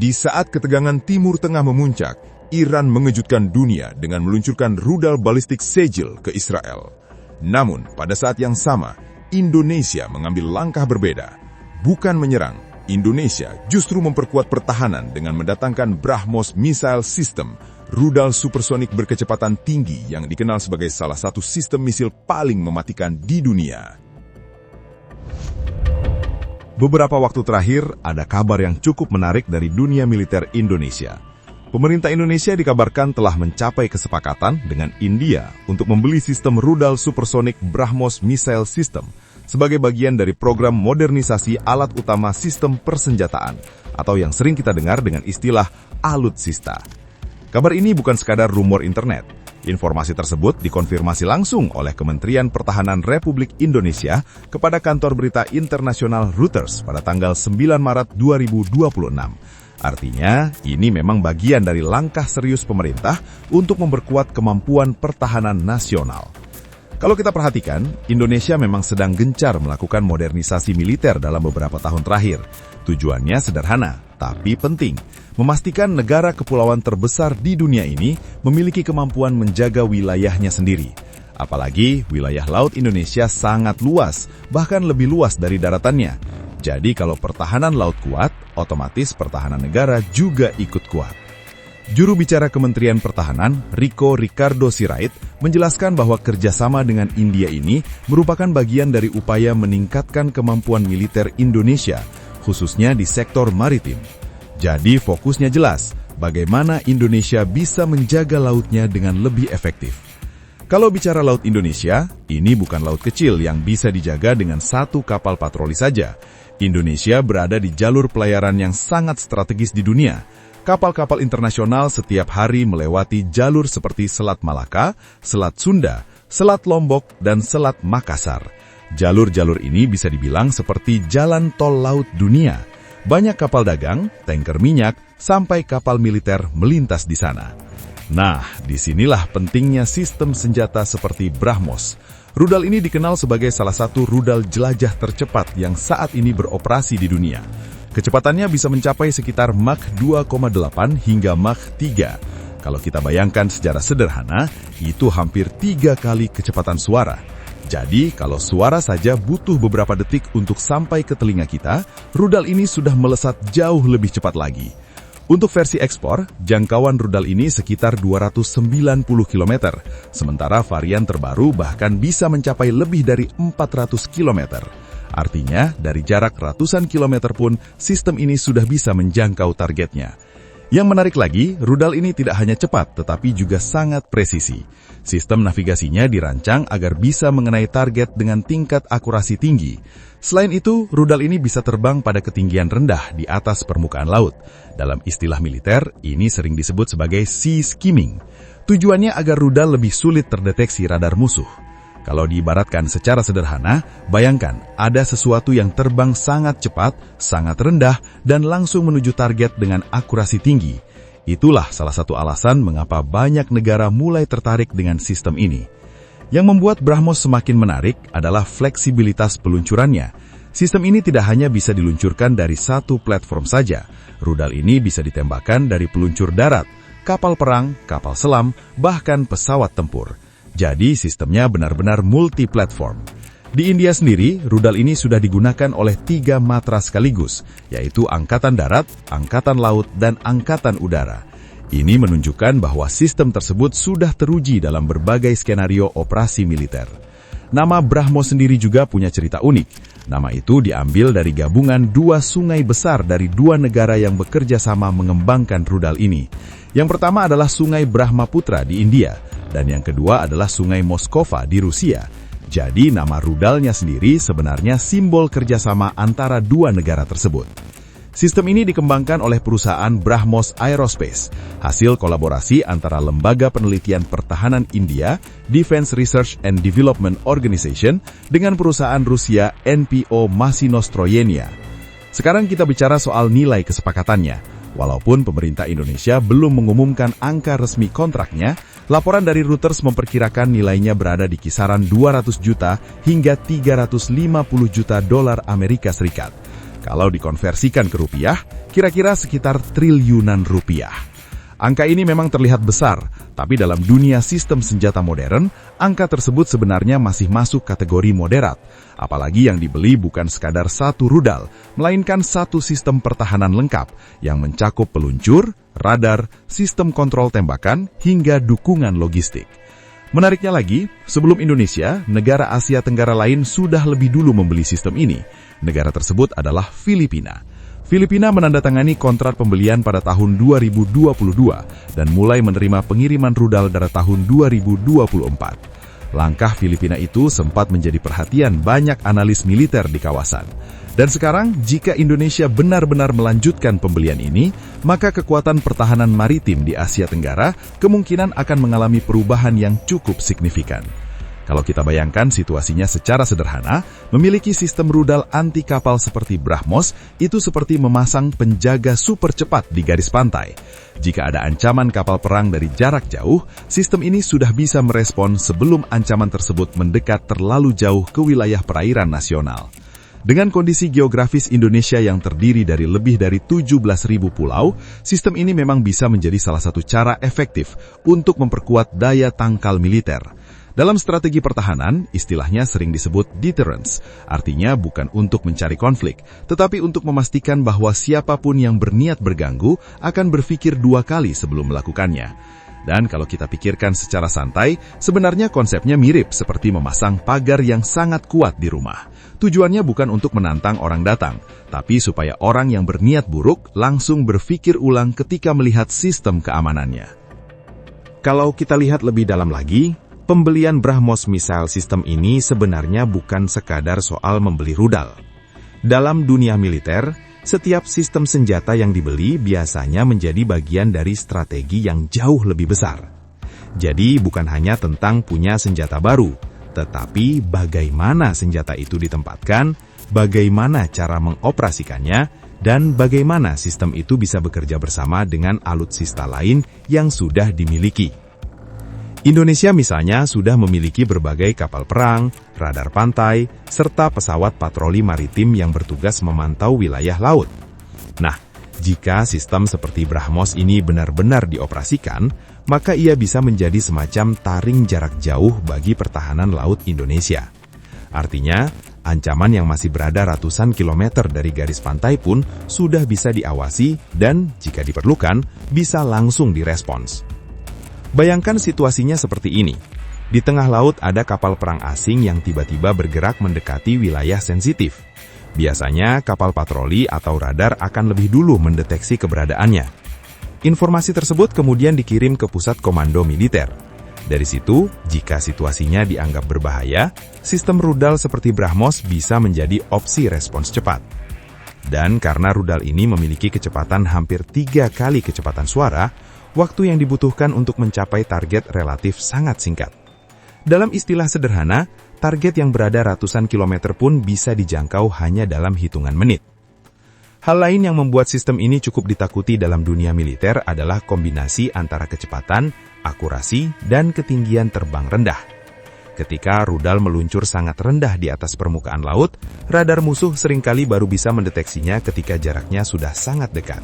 Di saat ketegangan Timur Tengah memuncak, Iran mengejutkan dunia dengan meluncurkan rudal balistik Sejil ke Israel. Namun, pada saat yang sama, Indonesia mengambil langkah berbeda. Bukan menyerang, Indonesia justru memperkuat pertahanan dengan mendatangkan BrahMos Missile System, rudal supersonik berkecepatan tinggi yang dikenal sebagai salah satu sistem misil paling mematikan di dunia. Beberapa waktu terakhir, ada kabar yang cukup menarik dari dunia militer Indonesia. Pemerintah Indonesia dikabarkan telah mencapai kesepakatan dengan India untuk membeli sistem rudal supersonik BrahMos Missile System sebagai bagian dari program modernisasi alat utama sistem persenjataan, atau yang sering kita dengar dengan istilah alutsista. Kabar ini bukan sekadar rumor internet. Informasi tersebut dikonfirmasi langsung oleh Kementerian Pertahanan Republik Indonesia kepada kantor berita internasional Reuters pada tanggal 9 Maret 2026. Artinya, ini memang bagian dari langkah serius pemerintah untuk memperkuat kemampuan pertahanan nasional. Kalau kita perhatikan, Indonesia memang sedang gencar melakukan modernisasi militer dalam beberapa tahun terakhir. Tujuannya sederhana, tapi penting. Memastikan negara kepulauan terbesar di dunia ini memiliki kemampuan menjaga wilayahnya sendiri. Apalagi wilayah laut Indonesia sangat luas, bahkan lebih luas dari daratannya. Jadi kalau pertahanan laut kuat, otomatis pertahanan negara juga ikut kuat. Juru bicara Kementerian Pertahanan, Ricardo Sirait, menjelaskan bahwa kerjasama dengan India ini merupakan bagian dari upaya meningkatkan kemampuan militer Indonesia, khususnya di sektor maritim. Jadi fokusnya jelas, bagaimana Indonesia bisa menjaga lautnya dengan lebih efektif. Kalau bicara Laut Indonesia, ini bukan laut kecil yang bisa dijaga dengan satu kapal patroli saja. Indonesia berada di jalur pelayaran yang sangat strategis di dunia. Kapal-kapal internasional setiap hari melewati jalur seperti Selat Malaka, Selat Sunda, Selat Lombok, dan Selat Makassar. Jalur-jalur ini bisa dibilang seperti jalan tol laut dunia. Banyak kapal dagang, tanker minyak, sampai kapal militer melintas di sana. Nah, disinilah pentingnya sistem senjata seperti BrahMos. Rudal ini dikenal sebagai salah satu rudal jelajah tercepat yang saat ini beroperasi di dunia. Kecepatannya bisa mencapai sekitar Mach 2,8 hingga Mach 3. Kalau kita bayangkan secara sederhana, itu hampir 3 kali kecepatan suara. Jadi, kalau suara saja butuh beberapa detik untuk sampai ke telinga kita, rudal ini sudah melesat jauh lebih cepat lagi. Untuk versi ekspor, jangkauan rudal ini sekitar 290 km, sementara varian terbaru bahkan bisa mencapai lebih dari 400 km. Artinya, dari jarak ratusan kilometer pun, sistem ini sudah bisa menjangkau targetnya. Yang menarik lagi, rudal ini tidak hanya cepat, tetapi juga sangat presisi. Sistem navigasinya dirancang agar bisa mengenai target dengan tingkat akurasi tinggi. Selain itu, rudal ini bisa terbang pada ketinggian rendah di atas permukaan laut. Dalam istilah militer, ini sering disebut sebagai sea skimming. Tujuannya agar rudal lebih sulit terdeteksi radar musuh. Kalau diibaratkan secara sederhana, bayangkan ada sesuatu yang terbang sangat cepat, sangat rendah, dan langsung menuju target dengan akurasi tinggi. Itulah salah satu alasan mengapa banyak negara mulai tertarik dengan sistem ini. Yang membuat BrahMos semakin menarik adalah fleksibilitas peluncurannya. Sistem ini tidak hanya bisa diluncurkan dari satu platform saja. Rudal ini bisa ditembakkan dari peluncur darat, kapal perang, kapal selam, bahkan pesawat tempur. Jadi sistemnya benar-benar multi-platform. Di India sendiri, rudal ini sudah digunakan oleh 3 matra sekaligus, yaitu Angkatan Darat, Angkatan Laut, dan Angkatan Udara. Ini menunjukkan bahwa sistem tersebut sudah teruji dalam berbagai skenario operasi militer. Nama BrahMos sendiri juga punya cerita unik. Nama itu diambil dari gabungan 2 sungai besar dari 2 negara yang bekerja sama mengembangkan rudal ini. Yang pertama adalah Sungai Brahmaputra di India, dan yang kedua adalah Sungai Moskova di Rusia. Jadi nama rudalnya sendiri sebenarnya simbol kerjasama antara 2 negara tersebut. Sistem ini dikembangkan oleh perusahaan BrahMos Aerospace, hasil kolaborasi antara Lembaga Penelitian Pertahanan India, Defense Research and Development Organization, dengan perusahaan Rusia NPO Mashinostroyenia. Sekarang kita bicara soal nilai kesepakatannya. Walaupun pemerintah Indonesia belum mengumumkan angka resmi kontraknya, laporan dari Reuters memperkirakan nilainya berada di kisaran 200 juta hingga 350 juta dolar Amerika Serikat. Kalau dikonversikan ke rupiah, kira-kira sekitar triliunan rupiah. Angka ini memang terlihat besar, tapi dalam dunia sistem senjata modern, angka tersebut sebenarnya masih masuk kategori moderat. Apalagi yang dibeli bukan sekadar satu rudal, melainkan satu sistem pertahanan lengkap yang mencakup peluncur, radar, sistem kontrol tembakan, hingga dukungan logistik. Menariknya lagi, sebelum Indonesia, negara Asia Tenggara lain sudah lebih dulu membeli sistem ini. Negara tersebut adalah Filipina. Filipina menandatangani kontrak pembelian pada tahun 2022 dan mulai menerima pengiriman rudal pada tahun 2024. Langkah Filipina itu sempat menjadi perhatian banyak analis militer di kawasan. Dan sekarang, jika Indonesia benar-benar melanjutkan pembelian ini, maka kekuatan pertahanan maritim di Asia Tenggara kemungkinan akan mengalami perubahan yang cukup signifikan. Kalau kita bayangkan situasinya secara sederhana, memiliki sistem rudal anti kapal seperti BrahMos itu seperti memasang penjaga super cepat di garis pantai. Jika ada ancaman kapal perang dari jarak jauh, sistem ini sudah bisa merespon sebelum ancaman tersebut mendekat terlalu jauh ke wilayah perairan nasional. Dengan kondisi geografis Indonesia yang terdiri dari lebih dari 17.000 pulau, sistem ini memang bisa menjadi salah satu cara efektif untuk memperkuat daya tangkal militer. Dalam strategi pertahanan, istilahnya sering disebut deterrence, artinya bukan untuk mencari konflik, tetapi untuk memastikan bahwa siapapun yang berniat berganggu akan berpikir dua kali sebelum melakukannya. Dan kalau kita pikirkan secara santai, sebenarnya konsepnya mirip seperti memasang pagar yang sangat kuat di rumah. Tujuannya bukan untuk menantang orang datang, tapi supaya orang yang berniat buruk langsung berpikir ulang ketika melihat sistem keamanannya. Kalau kita lihat lebih dalam lagi, pembelian BrahMos Missile System ini sebenarnya bukan sekadar soal membeli rudal. Dalam dunia militer, setiap sistem senjata yang dibeli biasanya menjadi bagian dari strategi yang jauh lebih besar. Jadi bukan hanya tentang punya senjata baru, tetapi bagaimana senjata itu ditempatkan, bagaimana cara mengoperasikannya, dan bagaimana sistem itu bisa bekerja bersama dengan alutsista lain yang sudah dimiliki. Indonesia misalnya sudah memiliki berbagai kapal perang, radar pantai, serta pesawat patroli maritim yang bertugas memantau wilayah laut. Nah, jika sistem seperti BrahMos ini benar-benar dioperasikan, maka ia bisa menjadi semacam taring jarak jauh bagi pertahanan laut Indonesia. Artinya, ancaman yang masih berada ratusan kilometer dari garis pantai pun sudah bisa diawasi dan, jika diperlukan, bisa langsung direspons. Bayangkan situasinya seperti ini. Di tengah laut ada kapal perang asing yang tiba-tiba bergerak mendekati wilayah sensitif. Biasanya kapal patroli atau radar akan lebih dulu mendeteksi keberadaannya. Informasi tersebut kemudian dikirim ke pusat komando militer. Dari situ, jika situasinya dianggap berbahaya, sistem rudal seperti BrahMos bisa menjadi opsi respons cepat. Dan karena rudal ini memiliki kecepatan hampir 3 kali kecepatan suara, waktu yang dibutuhkan untuk mencapai target relatif sangat singkat. Dalam istilah sederhana, target yang berada ratusan kilometer pun bisa dijangkau hanya dalam hitungan menit. Hal lain yang membuat sistem ini cukup ditakuti dalam dunia militer adalah kombinasi antara kecepatan, akurasi, dan ketinggian terbang rendah. Ketika rudal meluncur sangat rendah di atas permukaan laut, radar musuh seringkali baru bisa mendeteksinya ketika jaraknya sudah sangat dekat.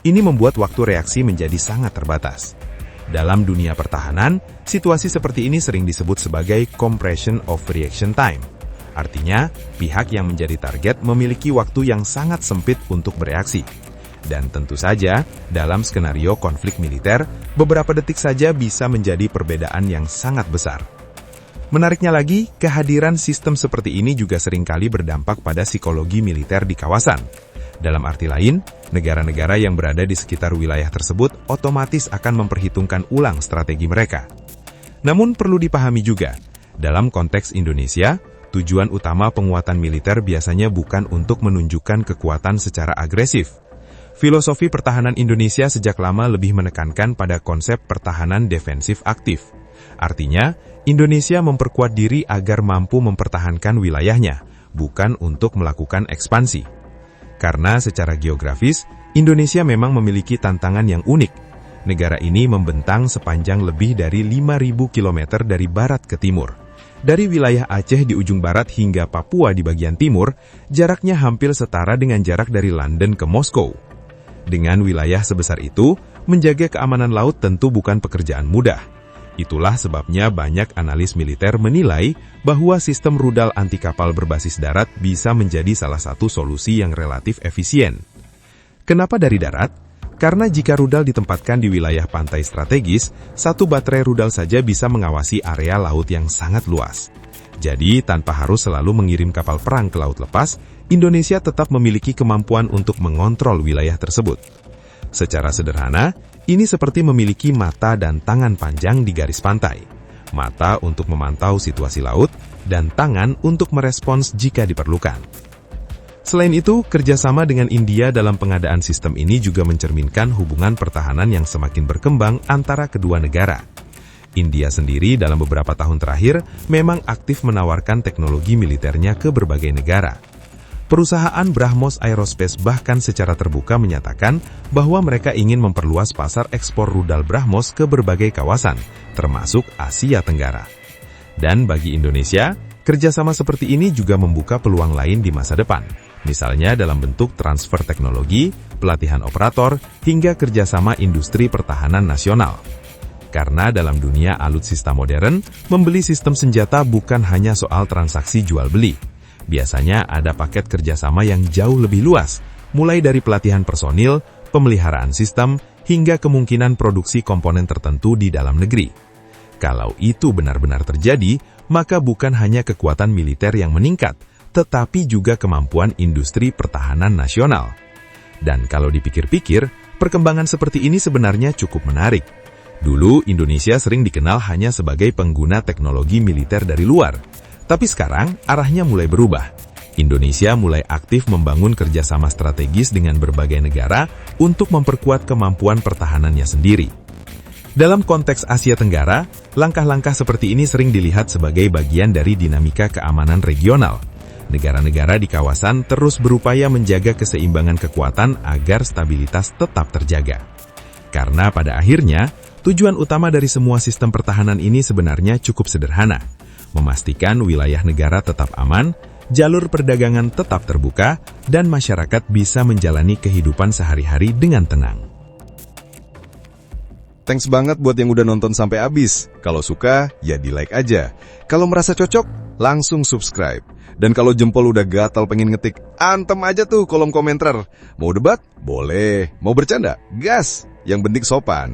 Ini membuat waktu reaksi menjadi sangat terbatas. Dalam dunia pertahanan, situasi seperti ini sering disebut sebagai compression of reaction time. Artinya, pihak yang menjadi target memiliki waktu yang sangat sempit untuk bereaksi. Dan tentu saja, dalam skenario konflik militer, beberapa detik saja bisa menjadi perbedaan yang sangat besar. Menariknya lagi, kehadiran sistem seperti ini juga seringkali berdampak pada psikologi militer di kawasan. Dalam arti lain, negara-negara yang berada di sekitar wilayah tersebut otomatis akan memperhitungkan ulang strategi mereka. Namun perlu dipahami juga, dalam konteks Indonesia, tujuan utama penguatan militer biasanya bukan untuk menunjukkan kekuatan secara agresif. Filosofi pertahanan Indonesia sejak lama lebih menekankan pada konsep pertahanan defensif aktif. Artinya, Indonesia memperkuat diri agar mampu mempertahankan wilayahnya, bukan untuk melakukan ekspansi. Karena secara geografis, Indonesia memang memiliki tantangan yang unik. Negara ini membentang sepanjang lebih dari 5.000 km dari barat ke timur. Dari wilayah Aceh di ujung barat hingga Papua di bagian timur, jaraknya hampir setara dengan jarak dari London ke Moskow. Dengan wilayah sebesar itu, menjaga keamanan laut tentu bukan pekerjaan mudah. Itulah sebabnya banyak analis militer menilai bahwa sistem rudal anti kapal berbasis darat bisa menjadi salah satu solusi yang relatif efisien. Kenapa dari darat? Karena jika rudal ditempatkan di wilayah pantai strategis, satu baterai rudal saja bisa mengawasi area laut yang sangat luas. Jadi, tanpa harus selalu mengirim kapal perang ke laut lepas, Indonesia tetap memiliki kemampuan untuk mengontrol wilayah tersebut. Secara sederhana, ini seperti memiliki mata dan tangan panjang di garis pantai. Mata untuk memantau situasi laut, dan tangan untuk merespons jika diperlukan. Selain itu, kerjasama dengan India dalam pengadaan sistem ini juga mencerminkan hubungan pertahanan yang semakin berkembang antara kedua negara. India sendiri dalam beberapa tahun terakhir memang aktif menawarkan teknologi militernya ke berbagai negara. Perusahaan Brahmos Aerospace bahkan secara terbuka menyatakan bahwa mereka ingin memperluas pasar ekspor rudal Brahmos ke berbagai kawasan, termasuk Asia Tenggara. Dan bagi Indonesia, kerjasama seperti ini juga membuka peluang lain di masa depan, misalnya dalam bentuk transfer teknologi, pelatihan operator, hingga kerjasama industri pertahanan nasional. Karena dalam dunia alutsista modern, membeli sistem senjata bukan hanya soal transaksi jual-beli. Biasanya ada paket kerjasama yang jauh lebih luas, mulai dari pelatihan personil, pemeliharaan sistem, hingga kemungkinan produksi komponen tertentu di dalam negeri. Kalau itu benar-benar terjadi, maka bukan hanya kekuatan militer yang meningkat, tetapi juga kemampuan industri pertahanan nasional. Dan kalau dipikir-pikir, perkembangan seperti ini sebenarnya cukup menarik. Dulu, Indonesia sering dikenal hanya sebagai pengguna teknologi militer dari luar. Tapi sekarang, arahnya mulai berubah. Indonesia mulai aktif membangun kerjasama strategis dengan berbagai negara untuk memperkuat kemampuan pertahanannya sendiri. Dalam konteks Asia Tenggara, langkah-langkah seperti ini sering dilihat sebagai bagian dari dinamika keamanan regional. Negara-negara di kawasan terus berupaya menjaga keseimbangan kekuatan agar stabilitas tetap terjaga. Karena pada akhirnya, tujuan utama dari semua sistem pertahanan ini sebenarnya cukup sederhana. Memastikan wilayah negara tetap aman, jalur perdagangan tetap terbuka, dan masyarakat bisa menjalani kehidupan sehari-hari dengan tenang. Thanks banget buat yang udah nonton sampai habis. Kalau suka, ya di-like aja. Kalau merasa cocok, langsung subscribe. Dan kalau jempol udah gatal pengen ngetik, antem aja tuh kolom komentar. Mau debat? Boleh. Mau bercanda? Gas. Yang penting sopan.